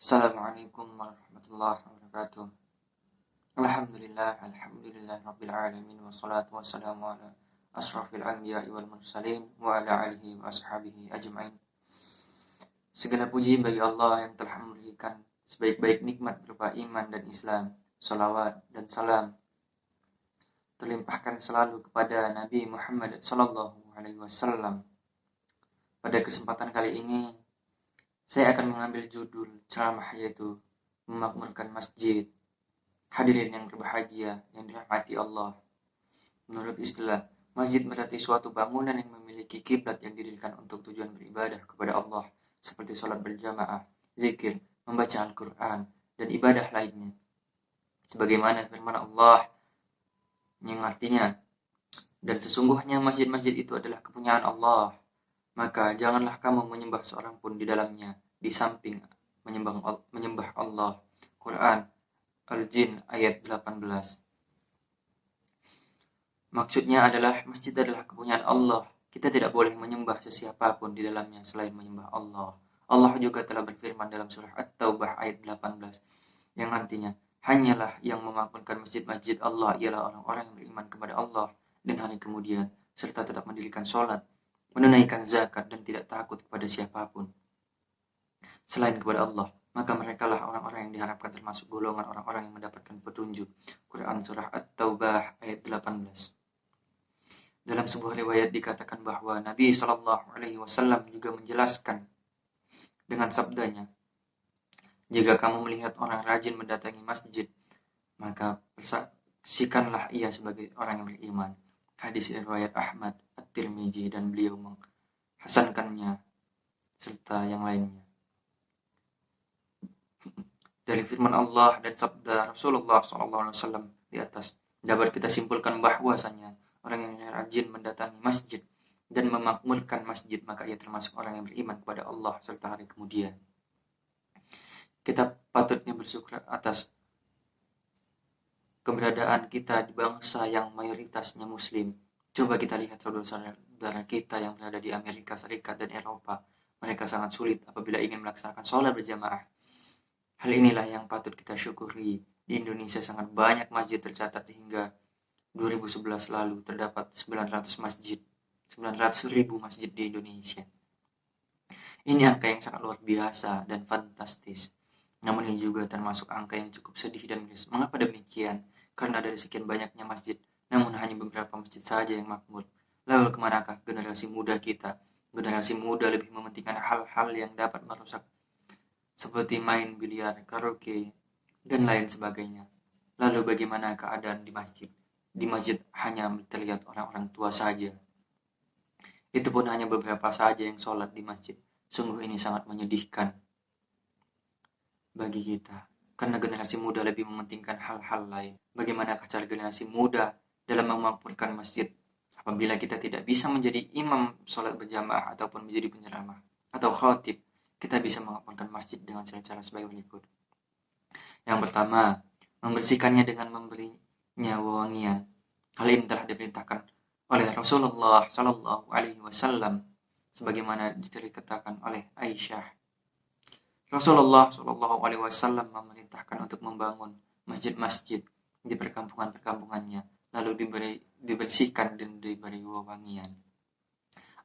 Assalamualaikum warahmatullahi wabarakatuh. Alhamdulillah rabbil alamin wassalatu wassalamu ala asrafil anbiya'i wal mursalin wa ala alihi wa ashabihi ajma'in. Segala puji bagi Allah yang telah memberikan sebaik-baik nikmat berupa iman dan Islam. Salawat dan salam terlimpahkan selalu kepada Nabi Muhammad sallallahu alaihi wasallam. Pada kesempatan kali ini saya akan mengambil judul ceramah yaitu memakmurkan masjid. Hadirin yang berbahagia yang dirahmati Allah. Menurut istilah, masjid berarti suatu bangunan yang memiliki kiblat yang didirikan untuk tujuan beribadah kepada Allah, seperti sholat berjamaah, zikir, membaca Al-Quran, dan ibadah lainnya. Sebagaimana firman Allah yang artinya, dan sesungguhnya masjid-masjid itu adalah kepunyaan Allah, maka janganlah kamu menyembah seorang pun di dalamnya, di samping menyembah Allah. Quran Al-Jin ayat 18. Maksudnya adalah masjid adalah kepunyaan Allah. Kita tidak boleh menyembah sesiapapun di dalamnya selain menyembah Allah. Allah juga telah berfirman dalam surah At-Taubah ayat 18 yang artinya, hanyalah yang memakmurkan masjid-masjid Allah ialah orang-orang yang beriman kepada Allah dan hari kemudian, serta tetap mendirikan sholat, menunaikan zakat, dan tidak takut kepada siapapun selain kepada Allah. Maka merekalah orang-orang yang diharapkan termasuk golongan orang-orang yang mendapatkan petunjuk. Quran surah At-Taubah ayat 18. Dalam sebuah riwayat dikatakan bahwa Nabi SAW juga menjelaskan dengan sabdanya, jika kamu melihat orang rajin mendatangi masjid, maka persaksikanlah ia sebagai orang yang beriman. Hadis riwayat Ahmad, At-Tirmizi, dan beliau menghasankannya serta yang lainnya. Dari firman Allah dan sabda Rasulullah SAW di atas, dapat kita simpulkan bahwasanya orang yang rajin mendatangi masjid dan memakmurkan masjid, maka ia termasuk orang yang beriman kepada Allah serta hari kemudian. Kita patutnya bersyukur atas keberadaan kita di bangsa yang mayoritasnya muslim. Coba kita lihat saudara-saudara kita yang berada di Amerika Serikat dan Eropa. Mereka sangat sulit apabila ingin melaksanakan sholat berjamaah. Hal inilah yang patut kita syukuri. Di Indonesia sangat banyak masjid tercatat hingga 2011 lalu terdapat 900 masjid. 900.000 masjid di Indonesia. Ini angka yang sangat luar biasa dan fantastis. Namun ini juga termasuk angka yang cukup sedih dan miris. Mengapa demikian? Karena dari sekian banyaknya masjid, namun hanya beberapa masjid saja yang makmur. Lalu kemanakah generasi muda kita? Generasi muda lebih mementingkan hal-hal yang dapat merusak, seperti main biliar, karaoke, dan lain sebagainya. Lalu bagaimana keadaan di masjid? Di masjid hanya terlihat orang-orang tua saja. Itu pun hanya beberapa saja yang sholat di masjid. Sungguh ini sangat menyedihkan bagi kita. Karena generasi muda lebih mementingkan hal-hal lain. Bagaimana cara generasi muda dalam memakmurkan masjid? Apabila kita tidak bisa menjadi imam sholat berjamaah ataupun menjadi penceramah atau khatib, kita bisa memakmurkan masjid dengan cara-cara sebagai berikut. Yang pertama, membersihkannya dengan memberinya wewangian. Hal ini telah diperintahkan oleh Rasulullah Sallallahu Alaihi Wasallam, sebagaimana diceritakan oleh Aisyah. Rasulullah Sallallahu Alaihi Wasallam memerintahkan untuk membangun masjid-masjid di perkampungan-perkampungannya, lalu dibersihkan dan diberi wewangian.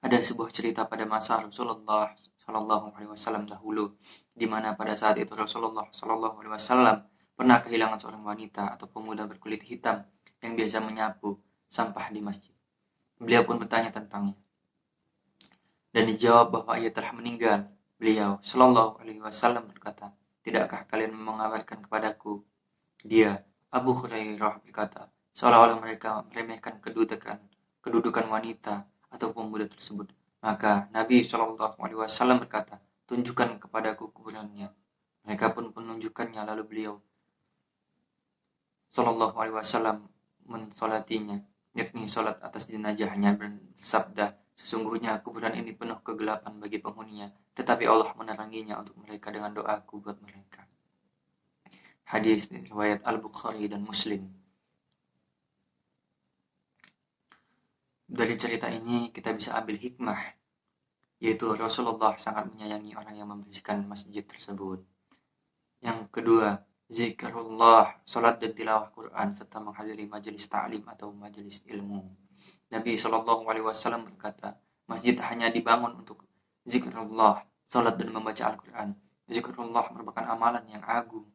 Ada sebuah cerita pada masa Rasulullah Sallallahu Alaihi Wasallam dahulu, di mana pada saat itu Rasulullah Sallallahu Alaihi Wasallam pernah kehilangan seorang wanita atau pemuda berkulit hitam yang biasa menyapu sampah di masjid. Beliau pun bertanya tentangnya, dan dijawab bahwa ia telah meninggal. Beliau Sallallahu Alaihi Wasallam berkata, tidakkah kalian mengabarkan kepadaku? Dia, Abu Hurairah, berkata, seolah-olah mereka meremehkan kedudukan wanita atau pemuda tersebut. Maka Nabi Shallallahu Alaihi Wasallam berkata, tunjukkan kepadaku kuburannya. Mereka pun menunjukkannya, lalu beliau Shallallahu Alaihi Wasallam mensolatinya, yakni sholat atas jenazahnya, bersabda, sesungguhnya kuburan ini penuh kegelapan bagi penghuninya, tetapi Allah meneranginya untuk mereka dengan doaku buat mereka. Hadis riwayat Al-Bukhari dan Muslim. Dari cerita ini kita bisa ambil hikmah, yaitu Rasulullah sangat menyayangi orang yang membersihkan masjid tersebut. Kedua, zikrullah, salat dan tilawah Quran serta menghadiri majelis ta'lim atau majelis ilmu. Nabi SAW berkata, masjid hanya dibangun untuk zikrullah, salat dan membaca Al-Quran. Zikrullah merupakan amalan yang agung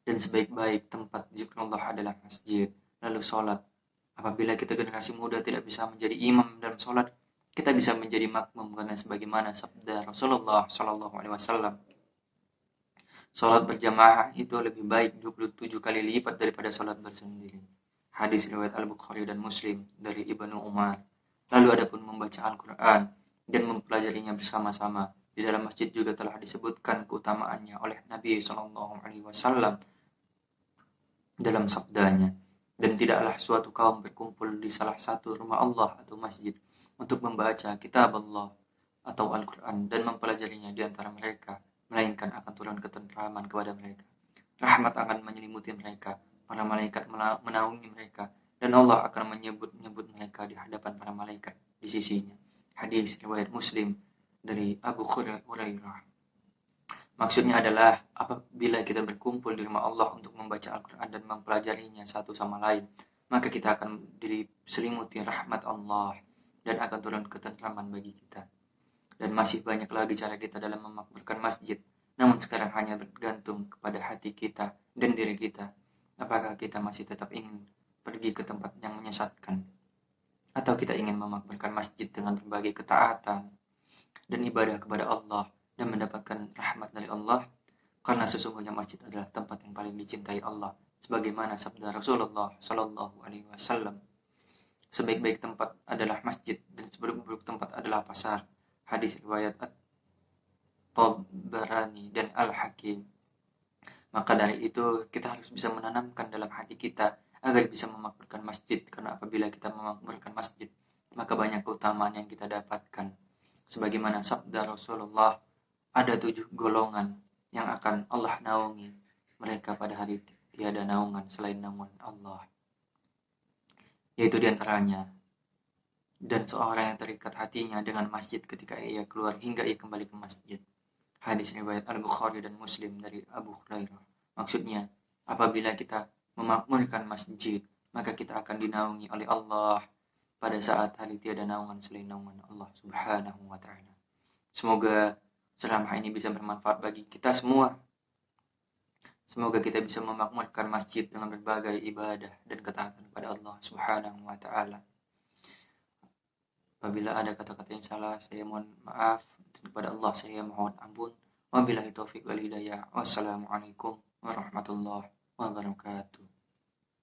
dan sebaik-baik tempat zikrullah adalah masjid. Lalu salat. Apabila kita generasi muda tidak bisa menjadi imam dalam salat, kita bisa menjadi makmum karena sebagaimana sabda Rasulullah SAW, salat berjamaah itu lebih baik 27 kali lipat daripada salat bersendiri. Hadis riwayat Al-Bukhari dan Muslim dari Ibnu Umar. Lalu adapun membaca Al-Quran dan mempelajarinya bersama-sama, di dalam masjid juga telah disebutkan keutamaannya oleh Nabi SAW dalam sabdanya. Dan tidaklah suatu kaum berkumpul di salah satu rumah Allah atau masjid untuk membaca kitab Allah atau Al-Quran dan mempelajarinya di antara mereka, melainkan akan turun ketentraman kepada mereka. Rahmat akan menyelimuti mereka, para malaikat menaungi mereka, dan Allah akan menyebut mereka di hadapan para malaikat di sisinya. Hadis riwayat Muslim dari Abu Hurairah. Maksudnya adalah apabila kita berkumpul di rumah Allah untuk membaca Al-Quran dan mempelajarinya satu sama lain, maka kita akan diselimuti rahmat Allah dan akan turun ketentraman bagi kita. Dan masih banyak lagi cara kita dalam memakmurkan masjid. Namun sekarang hanya bergantung kepada hati kita dan diri kita. Apakah kita masih tetap ingin pergi ke tempat yang menyesatkan? Atau kita ingin memakmurkan masjid dengan berbagai ketaatan dan ibadah kepada Allah dan mendapatkan rahmat dari Allah? Karena sesungguhnya masjid adalah tempat yang paling dicintai Allah. Sebagaimana sabda Rasulullah SAW, sebaik-baik tempat adalah masjid dan seburuk-buruk tempat adalah pasar. Hadis riwayat At-Tabarani dan Al-Hakim. Maka dari itu kita harus bisa menanamkan dalam hati kita agar bisa memakmurkan masjid, karena apabila kita memakmurkan masjid maka banyak keutamaan yang kita dapatkan. Sebagaimana sabda Rasulullah, ada 7 golongan yang akan Allah naungi mereka pada hari tiada naungan selain naungan Allah, yaitu diantaranya, dan seorang yang terikat hatinya dengan masjid ketika ia keluar hingga ia kembali ke masjid. Hadis riwayat Al-Bukhari dan Muslim dari Abu Hurairah. Maksudnya, apabila kita memakmurkan masjid, maka kita akan dinaungi oleh Allah pada saat hari tiada naungan selain naungan Allah Subhanahu wa ta'ala. Semoga ceramah ini bisa bermanfaat bagi kita semua. Semoga kita bisa memakmurkan masjid dengan berbagai ibadah dan ketaatan kepada Allah Subhanahu wa ta'ala. Apabila ada kata-kata yang salah, saya mohon maaf, dan kepada Allah saya mohon ampun. Wabillahi taufiq wal hidayah. Wassalamualaikum warahmatullahi wabarakatuh.